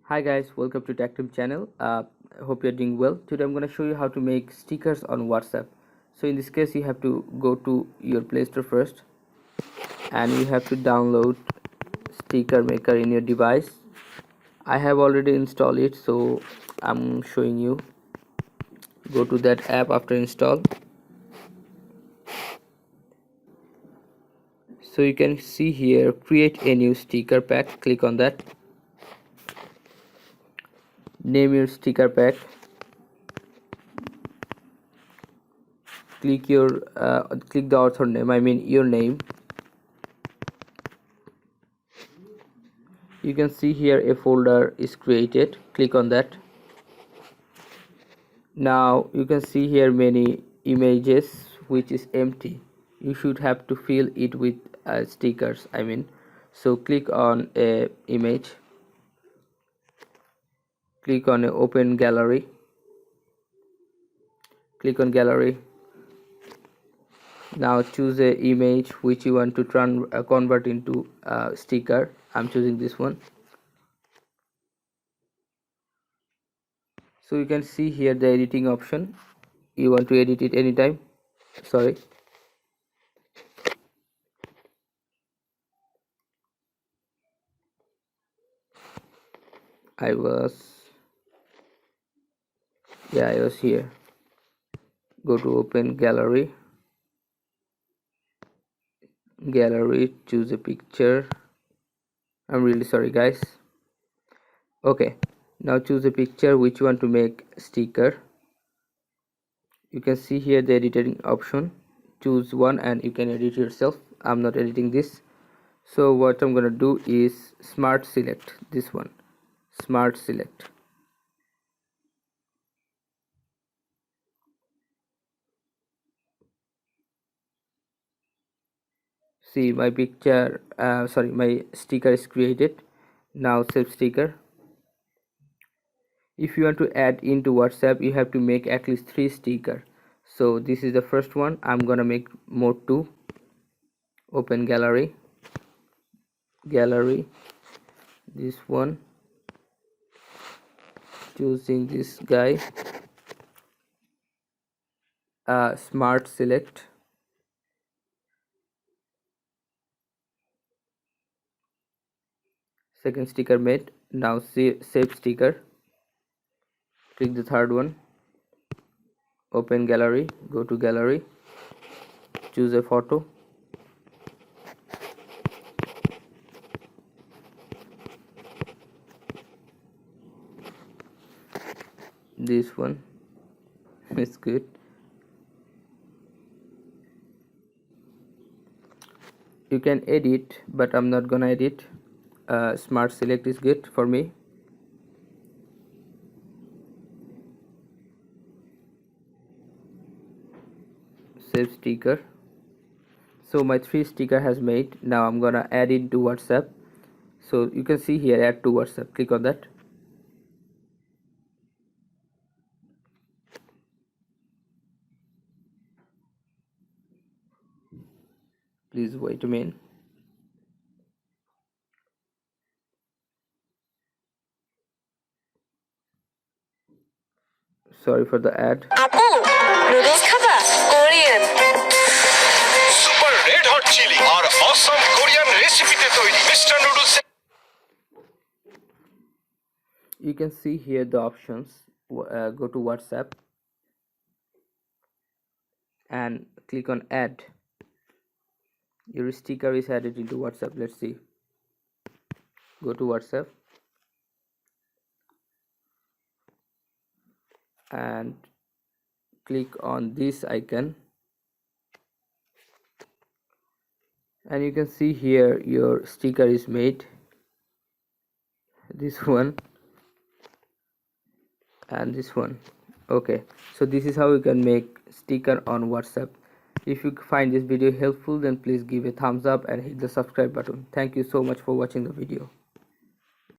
Hi guys, welcome to TechTube channel. Hope you're doing well. Today I'm going to show you how to make stickers on WhatsApp. So in this case you have to go to your Play Store first and you have to download Sticker Maker in your device. I have already installed it, so I'm showing you. Go to that app after install. So you can see here create a new sticker pack. Click on that. Name your sticker pack. Click the author name, I mean your name. You can see here a folder is created. Click on that. Now you can see here many images which is empty. You should have to fill it with stickers, I mean. So click on a image. Click on a open gallery. Click on gallery. Now choose a image which you want to convert into a sticker. I'm choosing this one. So you can see here the editing option. You want to edit it anytime. Sorry. I was here. Go to open gallery. Choose a picture. I'm really sorry guys. Okay, now choose a picture which you want to make sticker. You can see here the editing option. Choose one and you can edit yourself. I'm not editing this. So what I'm gonna do is smart select this one. Smart select. See my picture, my sticker is created. Now save sticker. If you want to add into WhatsApp, you have to make at least 3 stickers. So this is the first one. I'm gonna make more 2. Open gallery, this one, choosing this guy, smart select. Second sticker made. Now save sticker. Click the third one. Open gallery, go to gallery, choose a photo. This one is good. You can edit, but I'm not gonna edit. Smart select is good for me. Save sticker. So my 3 sticker has made. Now I'm gonna add it to WhatsApp. So you can see here add to WhatsApp. Click on that. Please wait a minute. Sorry for the ad. আপু noodles খাবা Korean super red hot chili আর awesome Korean রেসিপিতে তৈরি mister noodles. You can see here the options. Go to WhatsApp and click on add. Your sticker is added into WhatsApp. Let's see. Go to WhatsApp and click on this icon, and you can see here your sticker is made. This one and this one. Okay, so this is how you can make sticker on WhatsApp. If you find this video helpful, then please give a thumbs up and hit the subscribe button. Thank you so much for watching the video.